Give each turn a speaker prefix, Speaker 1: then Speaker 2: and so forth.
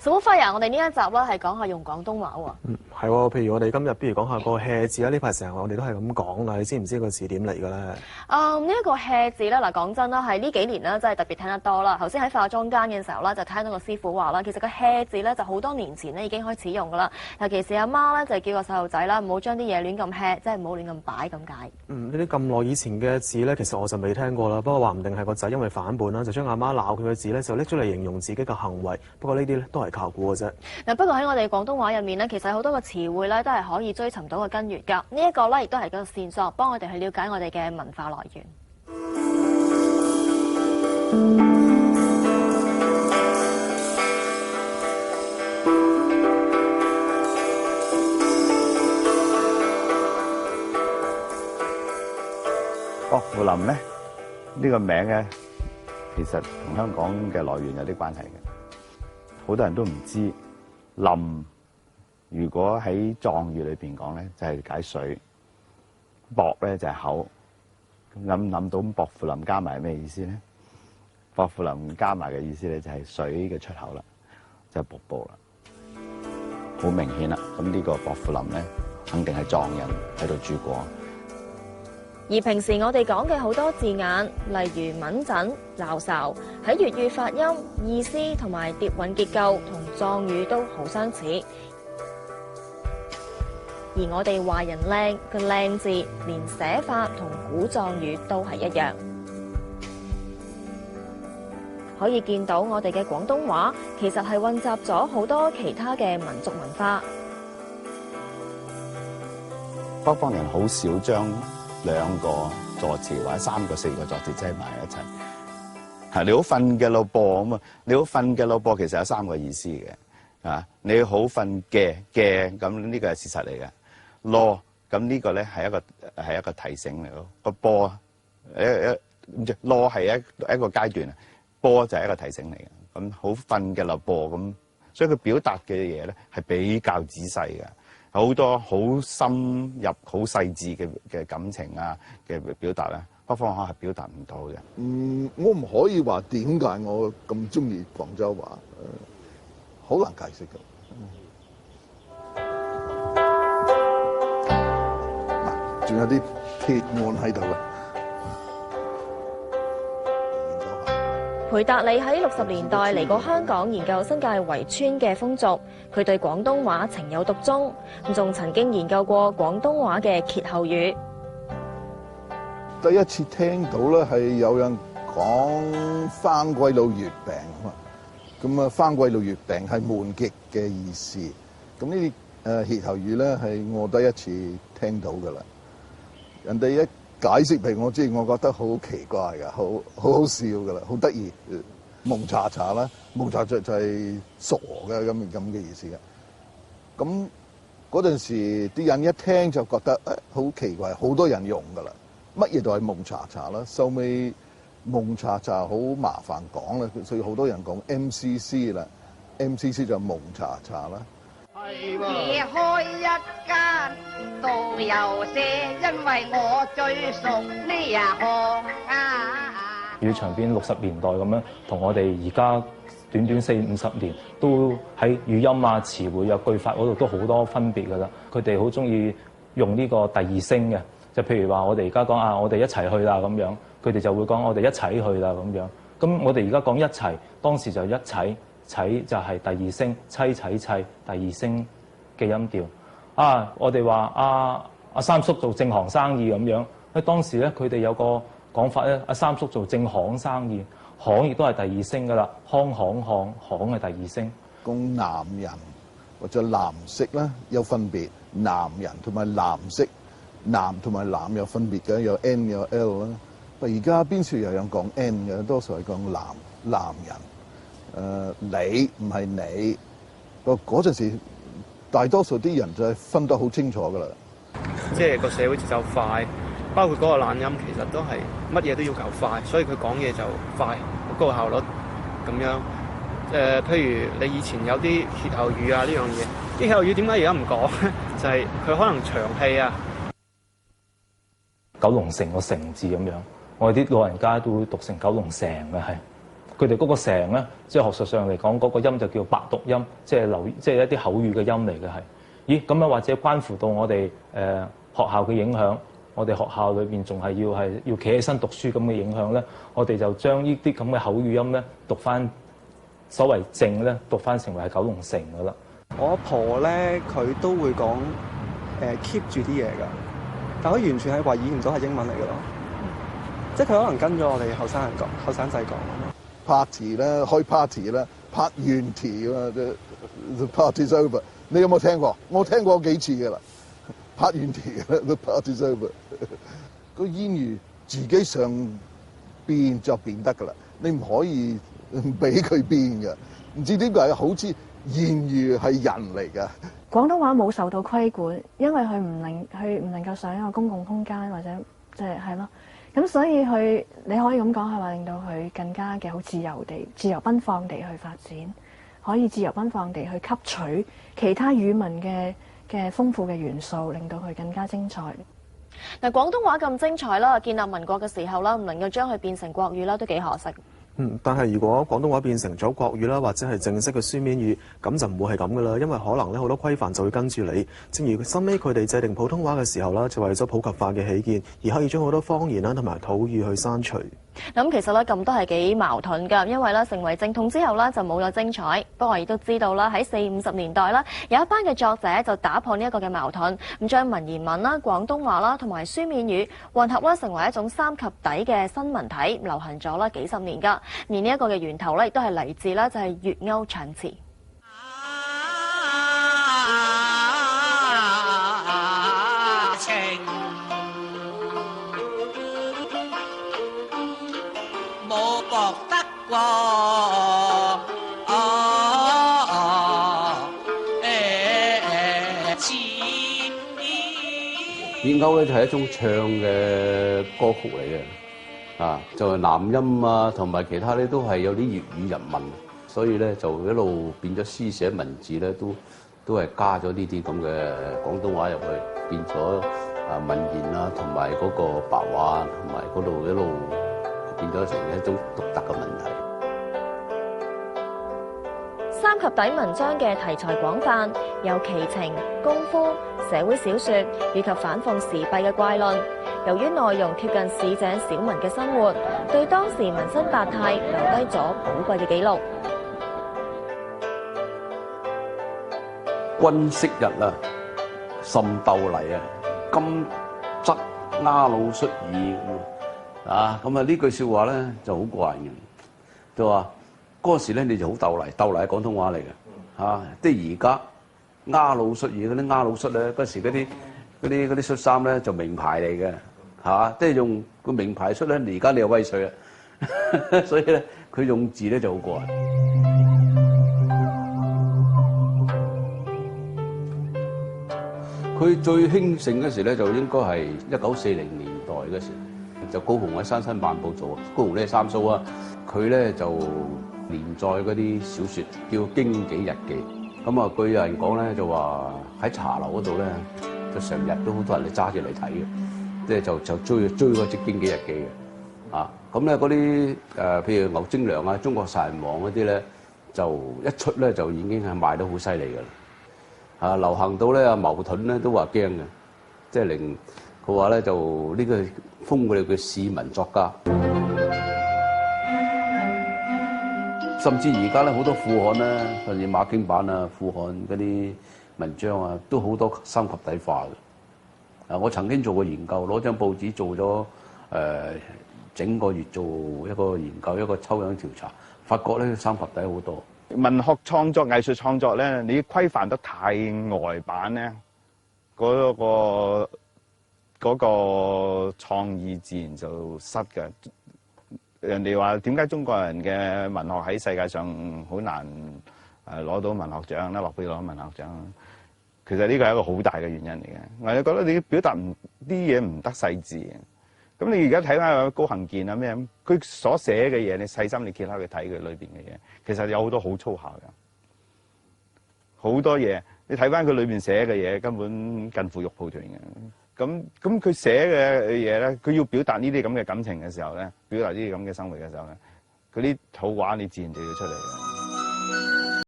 Speaker 1: 岑敖輝啊，我哋呢一集咧係講下用廣東話喎。
Speaker 2: 係喎，譬如我哋今日不如講下個 hea 字啦。呢排成日我哋都係咁講啦，你知唔知個字點嚟嘅咧？
Speaker 1: 呢一個 hea 字咧，嗱講真啦，係呢幾年咧真係特別聽得多啦。頭先喺化妝間嘅時候咧，就聽到個師傅話啦，其實個 hea 字咧就好多年前咧已經開始用噶啦。尤其是阿媽咧就叫個細路仔啦，唔好將啲嘢亂咁 hea，即係唔好亂咁擺咁解。
Speaker 2: 呢啲咁耐以前嘅字咧，其實我就未聽過啦。不過話唔定係個仔因為反叛啦，就將阿媽鬧佢嘅字咧，就拎出嚟形容自己嘅行為。不過呢啲咧都係靠估嘅啫。
Speaker 1: 嗱，不過喺我哋廣東話入面咧，其實好多個詞彙咧都係可以追尋到個根源㗎。呢一個咧亦都係個線索，幫我哋去了解我哋嘅文化來源。
Speaker 3: 薄扶林咧，呢個名咧，其實同香港嘅來源有啲關係嘅。好多人都唔知林，如果喺壯語裏邊講咧，就係解水；薄咧就係口。咁諗到薄扶林加埋係咩意思咧？薄扶林加埋嘅意思咧就係水嘅出口啦，就係瀑布啦。好明顯啦，咁呢個薄扶林咧，肯定係藏人喺度住過。
Speaker 1: 而平時我哋講嘅好多字眼，例如忟憎、鬧哨，喺粵語發音、意思同埋疊韻結構同壯語都好相似。而我哋話人靚個靚字，連寫法同古壯語都係一樣。可以見到我哋嘅廣東話其實係混雜咗好多其他嘅民族文化。
Speaker 3: 北方人好少將兩個助詞或者三個、四個助詞擠埋一齊。係你好瞓嘅咯噃咁啊！你好瞓嘅咯噃，其實有三個意思嘅。啊，你好瞓嘅咁呢個係事實嚟嘅。咯咁呢個咧係一個提醒嚟咯。個波咯係一個階段啊，波就係一個提醒嚟嘅。咁好瞓嘅咯噃咁，所以佢表達嘅嘢咧係比較仔細嘅。好多好深入、好細緻嘅感情啊嘅表達咧，北方話係表達唔到嘅。
Speaker 4: 我唔可以話點解我咁中意廣州話，好難解釋嘅。嗱，仲有啲鐵案喺度啦。
Speaker 1: 裴達理喺60年代嚟過香港研究新界圍村嘅風俗，佢對廣東話情有獨鍾，仲曾經研究過廣東話嘅歇後語。
Speaker 4: 第一次聽到咧係有人講番鬼佬月餅啊嘛，咁啊番鬼佬月餅係悶極嘅意思，咁呢啲歇後語咧係我第一次聽到噶啦，人哋一解釋俾我知，我覺得好奇怪㗎，好好笑㗎啦，好得意。蒙查查啦，蒙查查就係傻嘅咁嘅意思嘅。咁嗰陣時啲人一聽就覺得好奇怪，好多人用㗎啦，乜嘢都係蒙查查啦。收尾蒙查查好麻煩講啦，所以好多人講 MCC 啦 ，MCC 就蒙查查啦。
Speaker 5: 只開一間導遊社，因為我最熟呢一行啊！
Speaker 6: 粵語長片60年代咁樣，同我哋而家短短40-50年，都喺語音啊、詞彙啊、句法嗰度都好多分別㗎啦。佢哋好中意用呢個第二聲嘅，就譬如話我哋而家講啊，我哋一齊去啦咁樣，佢哋就會講我哋一齊去啦咁樣。咁我哋而家講一齊，當時就一齊。齊就係第二聲，齊齊齊第二聲嘅音調。啊，我哋話阿三叔做正行生意咁樣。喺當時咧，佢哋有個講法咧，阿三叔做正行生意，行亦都係第二聲噶啦，康行行係第二聲。
Speaker 4: 講男人或者藍色咧有分別，男人同埋藍色，男同埋藍有分別嘅，有 N 有 L 啦。但而家邊處有人講 N 嘅，多數係講男人。你唔係你，嗰陣時大多數啲人就係分得好清楚㗎啦。
Speaker 7: 即係個社會節奏快，包括嗰個懶音，其實都係乜嘢都要求快，所以佢講嘢就快，高效率咁樣。譬如你以前有啲歇後語啊呢樣嘢，啲歇後語點解而家唔講咧？就係佢可能長氣啊。
Speaker 6: 九龍城個城字咁樣，我哋啲老人家都會讀成九龍城嘅係。佢哋嗰個成咧，即係學術上嚟講，嗰個音就叫白讀音，即係一啲口語嘅音嚟嘅係。咦，咁樣或者關乎到我哋學校嘅影響，我哋學校裏邊仲係要企起身讀書咁嘅影響咧，我哋就將呢啲咁嘅口語音咧讀翻所謂正咧，讀翻成為係九龍城噶啦。
Speaker 8: 我阿婆咧，佢都會講keep 住啲嘢㗎，但佢完全係話語唔到係英文嚟㗎咯。即係佢可能跟咗我哋後生仔講。
Speaker 4: party 啦，開 party 啦，拍完題啊 ，the party's over。你有冇聽過？我聽過幾次㗎啦，拍完題啦 ，the party's over。個言語自己想變就變得㗎啦，你唔可以俾佢變㗎。唔知點解好似言語係人嚟㗎。
Speaker 9: 廣東話冇受到規管，因為佢唔能夠上一個公共空間或者係咯。咁所以你可以咁講係話令到佢更加嘅好自由奔放地去發展，可以自由奔放地去吸取其他語文嘅豐富嘅元素，令到佢更加精彩。
Speaker 1: 嗱，廣東話咁精彩啦，建立民國嘅時候啦，唔能夠將佢變成國語啦，都幾可惜。
Speaker 2: 但係如果廣東話變成咗國語啦，或者係正式嘅書面語，咁就唔會係咁噶啦，因為可能咧好多規範就會跟住你。正如收尾佢哋制定普通話嘅時候啦，就為咗普及化嘅起見，而可以將好多方言啦同埋土語去刪除。
Speaker 1: 咁其實咧咁都係幾矛盾㗎，因為咧成為正統之後咧就冇咗精彩。不過我亦都知道啦，喺40、50年代啦，有一班嘅作者就打破呢一個嘅矛盾，咁將文言文啦、廣東話啦同埋書面語混合啦，成為一種三及第嘅新文體，流行咗啦幾十年㗎。而呢一個嘅源頭咧，亦都係嚟自啦，就係粵謳唱詞。
Speaker 10: 粵謳咧就係一種唱嘅歌曲嚟嘅，就係南音啊，同埋其他咧都係有啲粵語人文，所以咧就一路變咗書寫文字咧，都係加咗呢啲咁嘅廣東話入去，變咗文言啊，同埋嗰個白話，同埋嗰度一路變咗成一種獨特嘅問題。
Speaker 1: 三及第文章嘅題材廣泛，有奇情、功夫、社會小說以及反諷時弊嘅怪論。由於內容貼近市井小民嘅生活，對當時民生百態留低咗寶貴嘅記錄。
Speaker 10: 君昔日啊，甚鬥麗啊，今則鴉老率矣咁啊！呢句説話咧就好過癮嘅，就話嗰時咧你就好鬥麗，鬥麗係廣東話嚟嘅即係而家鴉老率矣嗰啲鴉老率咧，嗰時嗰啲恤衫咧就名牌嚟嘅即係用個名牌恤咧，而家你又威水啦，所以咧佢用字咧就好過癮。佢最興盛嗰時咧，就應該係1940年代嗰時，就高雄喺《山新晚報》做，高雄呢係三蘇啊，佢咧就連載嗰啲小説叫《經紀日記》。咁啊，據有人講咧，就話喺茶樓嗰度咧，就成日都好多人嚟揸住嚟睇嘅，即係就追嗰隻《經紀日記》嘅。咁咧嗰啲譬如牛精良啊、中國殺人王嗰啲咧，就一出咧就已經係賣得好犀利㗎啦。流行到咧，矛盾咧都話驚嘅，即係令佢話咧就呢個封佢哋叫市民作家。甚至而家咧好多副刊咧，甚至馬經版啊、副刊嗰啲文章啊，都好多三及第化嘅。我曾經做過研究，攞張報紙做咗整個月做一個研究，一個抽樣調查，發覺咧三及第好多。
Speaker 11: 文學創作、藝術創作咧，你規範得太呆板咧，嗰個創意自然就失嘅。人哋話點解中國人嘅文學喺世界上好難攞到文學獎啦，諾貝爾文學獎？其實呢個係一個好大嘅原因嚟嘅。我哋覺得你表達啲嘢唔得細緻嘅。咁你而家睇翻高行健啊咩？佢所寫嘅嘢，你細心你揭開佢睇佢裏邊嘅嘢，其實有好多好粗口嘅，好多嘢你睇翻佢裏邊寫嘅嘢，根本近乎玉蒲團嘅。咁佢寫嘅嘢咧，佢要表達呢啲咁嘅感情嘅時候咧，表達呢啲咁嘅生活嘅時候咧，嗰啲土話你自然就要出嚟。